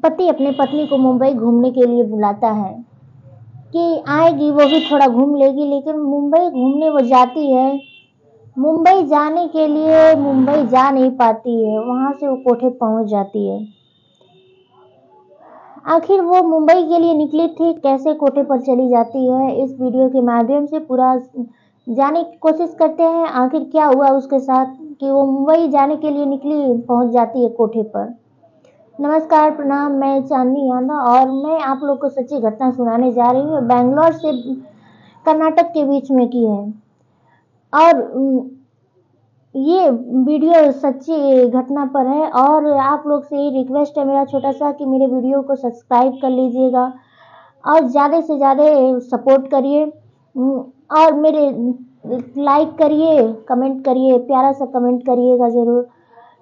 पति अपने पत्नी को मुंबई घूमने के लिए बुलाता है कि आएगी, वो भी थोड़ा घूम लेगी, लेकिन मुंबई घूमने वो जाती है। मुंबई जाने के लिए मुंबई जा नहीं पाती है, वहां से वो कोठे पहुंच जाती है। आखिर वो मुंबई के लिए निकली थी, कैसे कोठे पर चली जाती है, इस वीडियो के माध्यम से पूरा जानने की कोशिश करते हैं। आखिर क्या हुआ उसके साथ कि वो मुंबई जाने के लिए निकली, पहुंच जाती है कोठे पर। नमस्कार, प्रणाम, मैं चांदनी यादव और मैं आप लोग को सच्ची घटना सुनाने जा रही हूँ। बेंगलोर से कर्नाटक के बीच में की है और ये वीडियो सच्ची घटना पर है। और आप लोग से ही रिक्वेस्ट है मेरा छोटा सा कि मेरे वीडियो को सब्सक्राइब कर लीजिएगा और ज़्यादा से ज़्यादा सपोर्ट करिए और मेरे लाइक करिए, कमेंट करिए, प्यारा सा कमेंट करिएगा ज़रूर।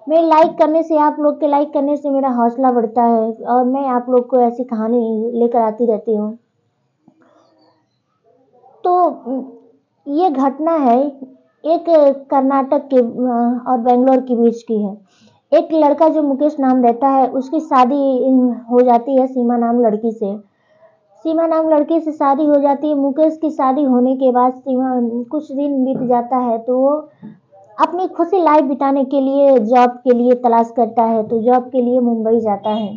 मेरे लाइक करने से, आप लोग के लाइक करने से मेरा हौसला बढ़ता है और मैं आप लोग को ऐसी कहानी लेकर आती रहती हूँ। तो ये घटना है एक कर्नाटक के और बेंगलोर के बीच की है। एक लड़का जो मुकेश नाम रहता है, उसकी शादी हो जाती है सीमा नाम लड़की से। सीमा नाम लड़की से शादी हो जाती है। मुकेश की शादी होने के बाद सीमा कुछ दिन बीत जाता है तो वो अपनी खुशी लाइफ बिताने के लिए जॉब के लिए तलाश करता है, तो जॉब के लिए मुंबई जाता है।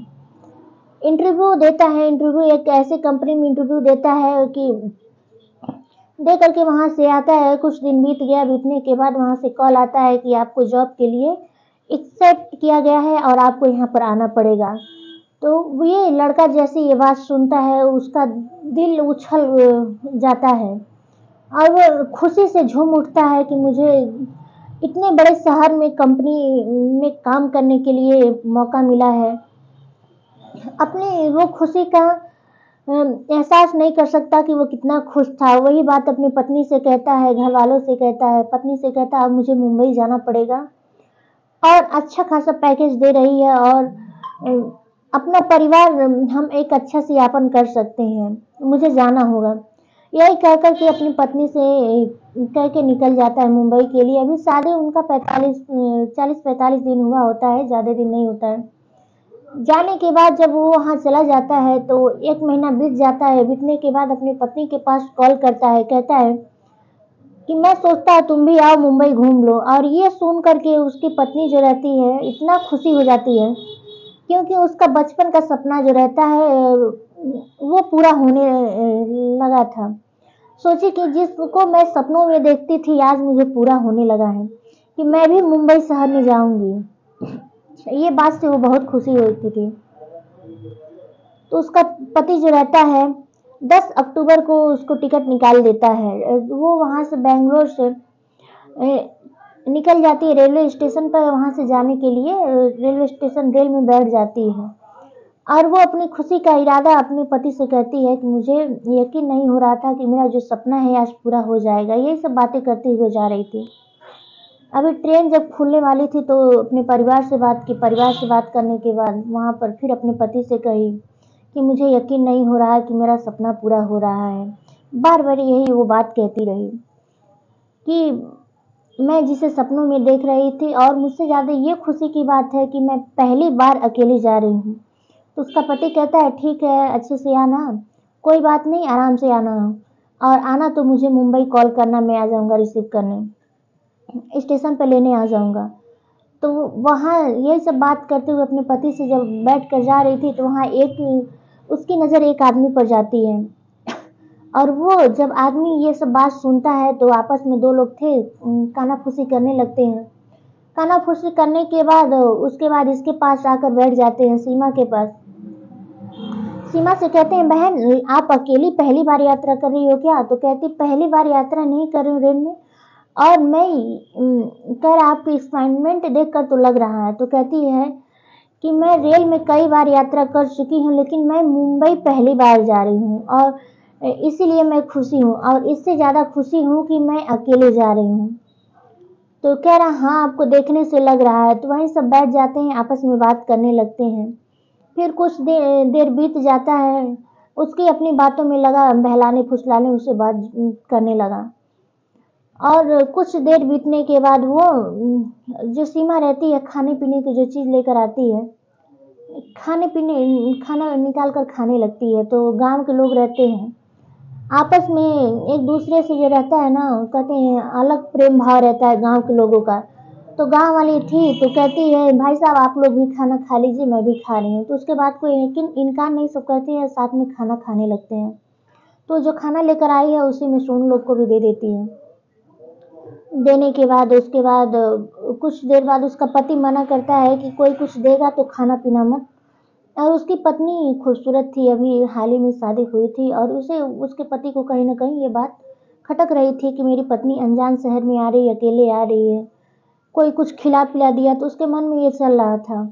इंटरव्यू देता है, इंटरव्यू एक ऐसे कंपनी में इंटरव्यू देता है कि दे करके वहां से आता है। कुछ दिन बीत गया, बीतने के बाद वहां से कॉल आता है कि आपको जॉब के लिए एक्सेप्ट किया गया है और आपको यहाँ पर आना पड़ेगा। तो ये लड़का जैसे ये बात सुनता है, उसका दिल उछल जाता है और वो खुशी से झूम उठता है कि मुझे इतने बड़े शहर में कंपनी में काम करने के लिए मौका मिला है। अपनी वो खुशी का एहसास नहीं कर सकता कि वो कितना खुश था। वही बात अपनी पत्नी से कहता है, घर वालों से कहता है, पत्नी से कहता है अब मुझे मुंबई जाना पड़ेगा और अच्छा खासा पैकेज दे रही है और अपना परिवार हम एक अच्छा से यापन कर सकते हैं, मुझे जाना होगा। यही कह कर के अपनी पत्नी से कह के निकल जाता है मुंबई के लिए। अभी शादी उनका 40-45 दिन हुआ होता है, ज़्यादा दिन नहीं होता है। जाने के बाद जब वो वहाँ चला जाता है तो 1 महीना बीत जाता है। बीतने के बाद अपनी पत्नी के पास कॉल करता है, कहता है कि मैं सोचता है तुम भी आओ मुंबई घूम लो। और ये सुन करके उसकी पत्नी जो रहती है इतना खुशी हो जाती है, क्योंकि उसका बचपन का सपना जो रहता है वो पूरा होने लगा था। सोची कि जिसको मैं सपनों में देखती थी आज मुझे पूरा होने लगा है कि मैं भी मुंबई शहर में जाऊंगी। ये बात से वो बहुत खुशी होती थी। तो उसका पति जो रहता है 10 अक्टूबर को उसको टिकट निकाल देता है। वो वहां से बेंगलोर से निकल जाती है रेलवे स्टेशन पर। वहां से जाने के लिए रेलवे स्टेशन रेल में बैठ जाती है और वो अपनी खुशी का इरादा अपने पति से कहती है कि मुझे यकीन नहीं हो रहा था कि मेरा जो सपना है आज पूरा हो जाएगा। यही सब बातें करते हुए जा रही थी। अभी ट्रेन जब खुलने वाली थी तो अपने परिवार से बात की। परिवार से बात करने के बाद वहाँ पर फिर अपने पति से कही कि मुझे यकीन नहीं हो रहा है कि मेरा सपना पूरा हो रहा है। बार बार यही वो बात कहती रही कि मैं जिसे सपनों में देख रही थी, और मुझसे ज़्यादा ये खुशी की बात है कि मैं पहली बार अकेली जा रही हूँ। तो उसका पति कहता है ठीक है, अच्छे से आना, कोई बात नहीं, आराम से आना, और आना तो मुझे मुंबई कॉल करना, मैं आ जाऊँगा रिसीव करने, स्टेशन पर लेने आ जाऊँगा। तो वहाँ ये सब बात करते हुए अपने पति से जब बैठ कर जा रही थी तो वहाँ उसकी नज़र एक आदमी पर जाती है और वो जब आदमी ये सब बात सुनता है तो आपस में 2 लोग थे, कानाफूसी करने लगते हैं। कानाफूसी करने के बाद उसके बाद इसके पास आकर बैठ जाते हैं, सीमा के पास। सीमा से कहते हैं बहन आप अकेली पहली बार यात्रा कर रही हो क्या? तो कहती पहली बार यात्रा नहीं कर रही हूँ रेल में, और मैं कर आपकी एक्साइटमेंट देख कर तो लग रहा है। तो कहती है कि मैं रेल में कई बार यात्रा कर चुकी हूँ लेकिन मैं मुंबई पहली बार जा रही हूँ और इसीलिए मैं खुशी हूँ, और इससे ज़्यादा खुशी हूँ कि मैं अकेले जा रही हूँ। तो कह रहा हाँ आपको देखने से लग रहा है। तो वहीं सब बैठ जाते हैं, आपस में बात करने लगते हैं। फिर कुछ देर बीत जाता है, उसकी अपनी बातों में लगा, बहलाने फुसलाने उससे बात करने लगा। और कुछ देर बीतने के बाद वो जो सीमा रहती है खाने पीने की जो चीज़ लेकर आती है, खाना निकाल कर खाने लगती है। तो गांव के लोग रहते हैं आपस में एक दूसरे से जो रहता है ना, कहते हैं अलग प्रेम भाव रहता है गांव के लोगों का। तो गांव वाली थी तो कहती है भाई साहब आप लोग भी खाना खा लीजिए, मैं भी खा रही हूँ। तो उसके बाद कोई इनकार नहीं, सब कहते हैं, साथ में खाना खाने लगते हैं। तो जो खाना लेकर आई है उसी में से उन लोग को भी दे देती है। देने के बाद उसके बाद कुछ देर बाद उसका पति मना करता है कि कोई कुछ देगा तो खाना पीना मत। और उसकी पत्नी खूबसूरत थी, अभी हाल ही में शादी हुई थी, और उसे उसके पति को कहीं ना कहीं ये बात खटक रही थी कि मेरी पत्नी अनजान शहर में आ रही है, अकेले आ रही है, कोई कुछ खिला पिला दिया। तो उसके मन में ये चल रहा था।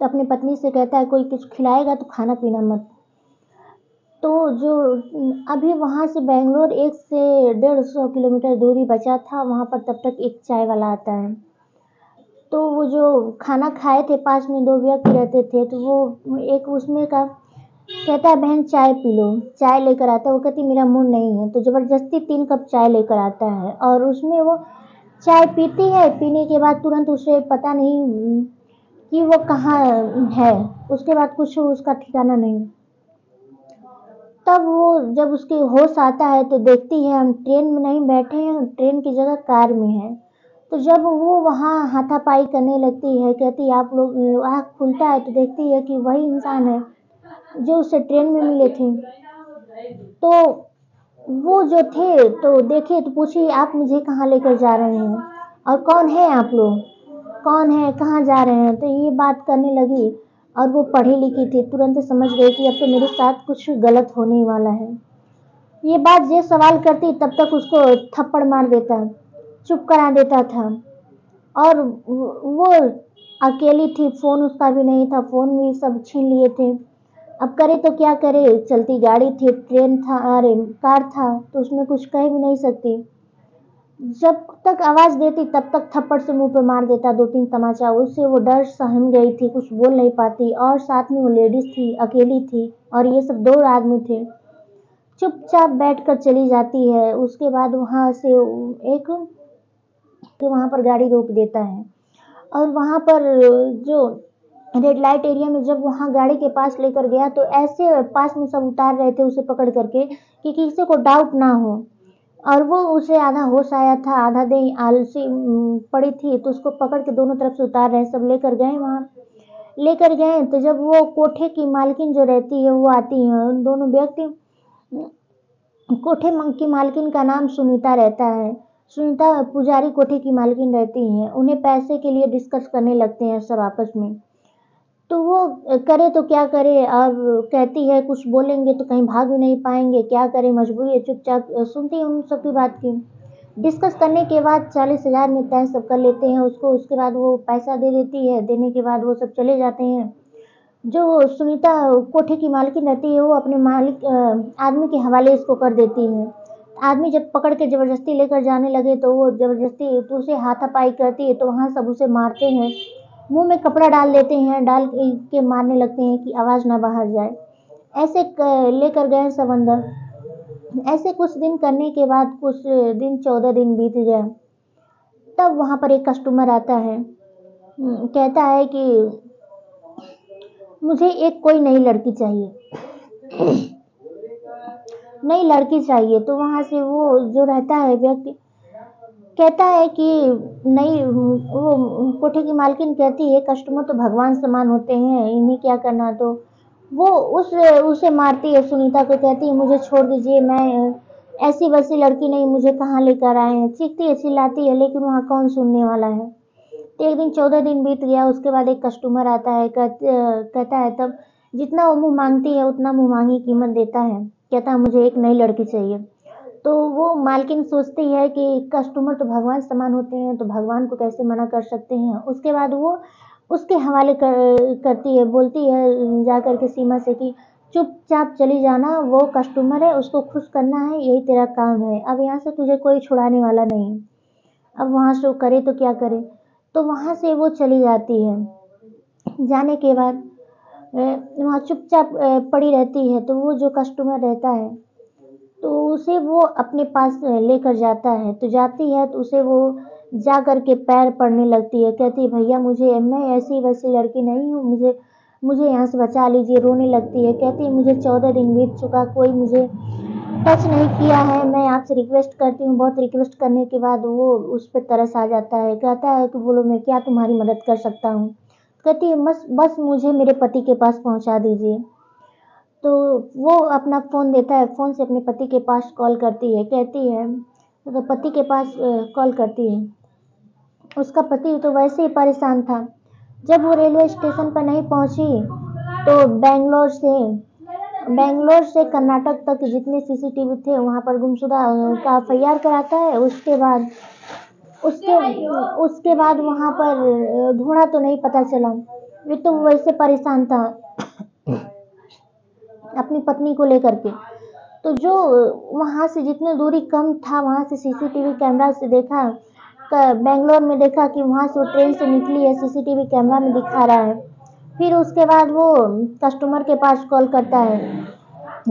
तो अपनी पत्नी से कहता है कोई कुछ खिलाएगा तो खाना पीना मत। तो जो अभी वहाँ से बेंगलोर 1 से 150 किलोमीटर दूरी बचा था, वहाँ पर तब तक एक चाय वाला आता है। तो वो जो खाना खाए थे, पास में 2 व्यक्ति रहते थे, तो वो एक उसमें का कहता है बहन चाय पी लो। चाय लेकर आता है, वो कहती मेरा मूड नहीं है। तो ज़बरदस्ती 3 कप चाय लेकर आता है और उसमें वो चाय पीती है। पीने के बाद तुरंत उसे पता नहीं कि वो कहाँ है। उसके बाद कुछ उसका ठिकाना नहीं। तब वो जब उसके होश आता है तो देखती है हम ट्रेन में नहीं बैठे हैं, ट्रेन की जगह कार में है। तो जब वो वहाँ हाथापाई करने लगती है, कहती आप लोग, आँख खुलता है तो देखती है कि वही इंसान है जो उसे ट्रेन में मिले थे। तो वो जो थे तो देखे तो पूछी आप मुझे कहाँ लेकर जा रहे हैं और कौन है आप लोग, कौन है, कहाँ जा रहे हैं। तो ये बात करने लगी और वो पढ़ी लिखी थी, तुरंत समझ गई कि अब तो मेरे साथ कुछ गलत होने वाला है। ये बात ये सवाल करती तब तक उसको थप्पड़ मार देता, चुप करा देता था। और वो अकेली थी, फोन उसका भी नहीं था, फोन भी सब छीन लिए थे। अब करे तो क्या करे, चलती गाड़ी थी, ट्रेन था, अरे कार था, तो उसमें कुछ कह भी नहीं सकती। जब तक आवाज देती तब तक थप्पड़ से मुंह पे मार देता 2-3 तमाचा। उससे वो डर सहम गई थी, कुछ बोल नहीं पाती। और साथ में वो लेडीज थी, अकेली थी, और ये सब 2 आदमी थे। चुपचाप बैठकर चली जाती है। उसके बाद वहां से एक वहां पर गाड़ी रोक देता है और वहां पर जो रेड लाइट एरिया में जब वहां गाड़ी के पास लेकर गया तो ऐसे पास में सब उतार रहे थे उसे पकड़ करके कि किसी को डाउट ना हो। और वो उसे आधा होश आया था, आधा देह आलसी पड़ी थी, तो उसको पकड़ के दोनों तरफ से उतार रहे, सब लेकर गए वहां। लेकर गए तो जब वो कोठे की मालकिन जो रहती है वो आती है, उन दोनों व्यक्ति, कोठे की मालकिन का नाम सुनीता रहता है। सुनीता पुजारी कोठे की मालकिन रहती हैं। उन्हें पैसे के लिए डिस्कस करने लगते हैं सब आपस में। तो वो करे तो क्या करे, अब कहती है कुछ बोलेंगे तो कहीं भाग भी नहीं पाएंगे, क्या करे, मजबूरी है, चुपचाप सुनती है उन सबकी बात की। डिस्कस करने के बाद 40,000 में तय सब कर लेते हैं उसको। उसके बाद वो पैसा दे देती है, देने के बाद वो सब चले जाते हैं। जो सुनीता कोठे की मालकिन रहती है वो अपने मालिक आदमी के हवाले इसको कर देती है। आदमी जब पकड़ के जबरदस्ती लेकर जाने लगे तो वो जबरदस्ती तो उसे हाथापाई करती है, तो वहाँ सब उसे मारते हैं, मुंह में कपड़ा डाल देते हैं, डाल के मारने लगते हैं कि आवाज़ ना बाहर जाए। ऐसे लेकर गए सब अंदर। ऐसे कुछ दिन करने के बाद कुछ दिन 14 दिन बीत गए। तब वहाँ पर एक कस्टमर आता है, कहता है कि मुझे एक कोई नई लड़की चाहिए, नई लड़की चाहिए। तो वहाँ से वो जो रहता है व्यक्ति कहता है कि नहीं, वो कोठे की मालकिन कहती है कस्टमर तो भगवान समान होते हैं, इन्हें क्या करना। तो वो उसे मारती है, सुनीता को, कहती है मुझे छोड़ दीजिए, मैं ऐसी वैसी लड़की नहीं, मुझे कहाँ लेकर आए हैं। चीखती है, चिल्लाती है, लेकिन वहाँ कौन सुनने वाला है। तो एक दिन 14 दिन बीत गया। उसके बाद एक कस्टमर आता है, कहता है तब जितना वो मुँह मांगती है उतना मुँह मांगी कीमत देता है। कहता है मुझे एक नई लड़की चाहिए। तो वो मालकिन सोचती है कि कस्टमर तो भगवान समान होते हैं, तो भगवान को कैसे मना कर सकते हैं। उसके बाद वो उसके हवाले करती है, बोलती है जा कर के सीमा से कि चुपचाप चली जाना, वो कस्टमर है, उसको खुश करना है, यही तेरा काम है, अब यहाँ से तुझे कोई छुड़ाने वाला नहीं है। अब वहाँ से वो करे तो क्या करे। तो वहाँ से वो चली जाती है। जाने के बाद वहाँ चुपचाप पड़ी रहती है। तो वो जो कस्टमर रहता है तो उसे वो अपने पास लेकर जाता है। तो जाती है तो उसे वो जा कर के पैर पड़ने लगती है, कहती है भैया मुझे, मैं ऐसी वैसी लड़की नहीं हूँ, मुझे मुझे यहाँ से बचा लीजिए, रोने लगती है। कहती है मुझे 14 दिन बीत चुका, कोई मुझे टच नहीं किया है, मैं आपसे रिक्वेस्ट करती हूँ। बहुत रिक्वेस्ट करने के बाद वो उस पर तरस आ जाता है। कहता है कि बोलो मैं क्या तुम्हारी मदद कर सकता हूँ। कहती है बस बस मुझे मेरे पति के पास पहुँचा दीजिए। तो वो अपना फ़ोन देता है, फ़ोन से अपने पति के पास कॉल करती है। कहती है तो पति के पास कॉल करती है। उसका पति तो वैसे ही परेशान था। जब वो रेलवे स्टेशन पर नहीं पहुंची तो बेंगलोर से कर्नाटक तक जितने सीसीटीवी थे वहां पर गुमशुदा का एफआईआर कराता है। उसके उसके बाद वहां पर ढूंढा तो नहीं पता चला। ये तो वैसे परेशान था अपनी पत्नी को लेकर के। तो जो वहां से जितनी दूरी कम था वहां से सीसीटीवी कैमरा से देखा, बेंगलोर में देखा कि वहां से वो ट्रेन से निकली है, सीसीटीवी कैमरा में दिखा रहा है। फिर उसके बाद वो कस्टमर के पास कॉल करता है,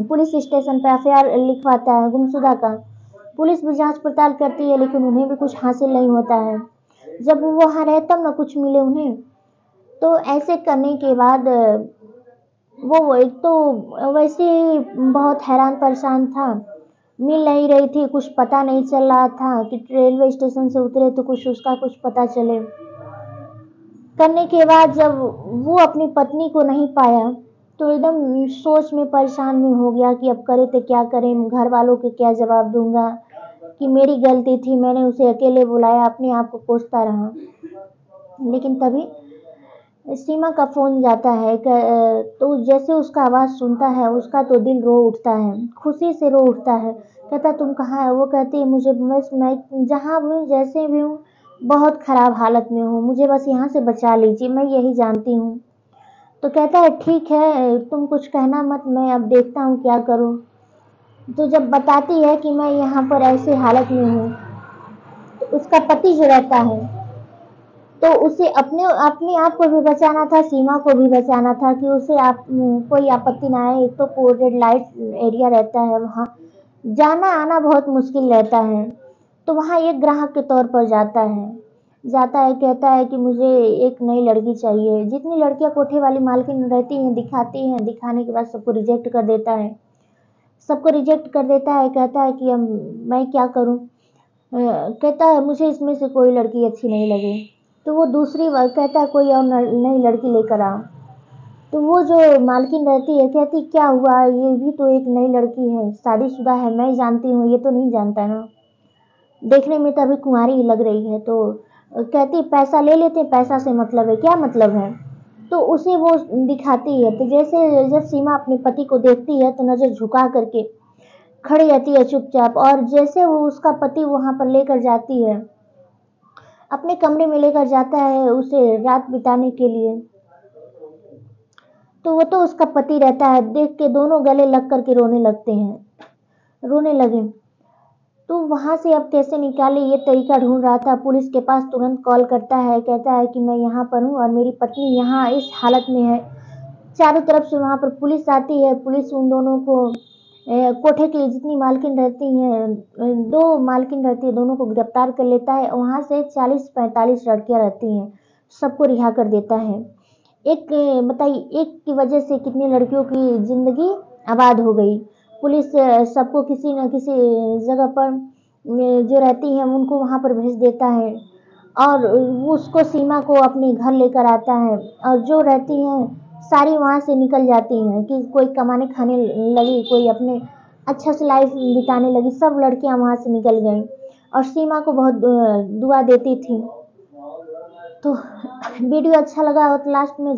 पुलिस स्टेशन पे एफआईआर लिखवाता है गुमशुदा का। पुलिस भी जांच पड़ताल करती है लेकिन उन्हें भी कुछ हासिल नहीं होता है। जब वो वहां रहे तब ना कुछ मिले उन्हें। तो ऐसे करने के बाद वो एक तो वैसे ही बहुत हैरान परेशान था, मिल नहीं रही थी, कुछ पता नहीं चल रहा था कि रेलवे स्टेशन से उतरे तो कुछ उसका कुछ पता चले। करने के बाद जब वो अपनी पत्नी को नहीं पाया तो एकदम सोच में परेशान में हो गया कि अब करे तो क्या करें, घर वालों के क्या जवाब दूंगा कि मेरी गलती थी, मैंने उसे अकेले बुलाया, अपने आप को कोसता रहा। लेकिन तभी सीमा का फोन जाता है तो जैसे उसका आवाज़ सुनता है उसका तो दिल रो उठता है, खुशी से रो उठता है। कहता तुम कहाँ है? वो कहती है मुझे बस मैं जहाँ भी हूँ जैसे भी हूँ बहुत ख़राब हालत में हूँ, मुझे बस यहाँ से बचा लीजिए, मैं यही जानती हूँ। तो कहता है ठीक है तुम कुछ कहना मत, मैं अब देखता हूँ क्या करूँ। तो जब बताती है कि मैं यहाँ पर ऐसे हालत में हूँ तो उसका पति जो रहता है तो उसे अपने अपने आप को भी बचाना था, सीमा को भी बचाना था कि उसे आप कोई आपत्ति ना आए। एक तो कोडेड लाइट एरिया रहता है, वहाँ जाना आना बहुत मुश्किल रहता है। तो वहाँ एक ग्राहक के तौर पर जाता है कहता है कि मुझे एक नई लड़की चाहिए। जितनी लड़कियां कोठे वाली मालकिन रहती हैं दिखाती हैं, दिखाने के बाद सबको रिजेक्ट कर देता है, कहता है कि अब मैं क्या करूं। कहता है मुझे इसमें से कोई लड़की अच्छी नहीं लगी। तो वो दूसरी बार कहता है कोई और नई लड़की लेकर आओ। तो वो जो मालकिन रहती है कहती क्या हुआ, ये भी तो एक नई लड़की है, शादीशुदा है, मैं जानती हूँ, ये तो नहीं जानता ना, देखने में तो अभी कुंवारी ही लग रही है। तो कहती पैसा ले लेते, पैसा से मतलब है, क्या मतलब है। तो उसे वो दिखाती है। तो जैसे जब सीमा अपने पति को देखती है तो नजर झुका करके खड़ी रहती है चुपचाप, और जैसे वो उसका पति वहां पर लेकर जाती है, अपने कमरे में लेकर जाता है उसे रात बिताने के लिए, तो वो तो उसका पति रहता है। देख के दोनों गले लग करके रोने लगे। तो वहां से अब कैसे निकाले ये तरीका ढूंढ रहा था। पुलिस के पास तुरंत कॉल करता है, कहता है कि मैं यहाँ पर हूँ और मेरी पत्नी यहाँ इस हालत में है। चारों तरफ से वहां पर पुलिस आती है। पुलिस उन दोनों को कोठे की जितनी मालकिन रहती हैं, दो मालकिन रहती है, दोनों को गिरफ्तार कर लेता है। वहां से 40-45 लड़कियां रहती हैं, सबको रिहा कर देता है। एक बताइए एक की वजह से कितनी लड़कियों की जिंदगी आबाद हो गई। पुलिस सबको किसी न किसी जगह पर जो रहती हैं उनको वहां पर भेज देता है, और उसको सीमा को अपने घर लेकर आता है। और जो रहती हैं सारी वहां से निकल जाती हैं कि कोई कमाने खाने लगी, कोई अपने अच्छा से लाइफ बिताने लगी, सब लड़कियां वहां से निकल गईं और सीमा को बहुत दुआ देती थी। तो वीडियो अच्छा लगा हो तो लास्ट में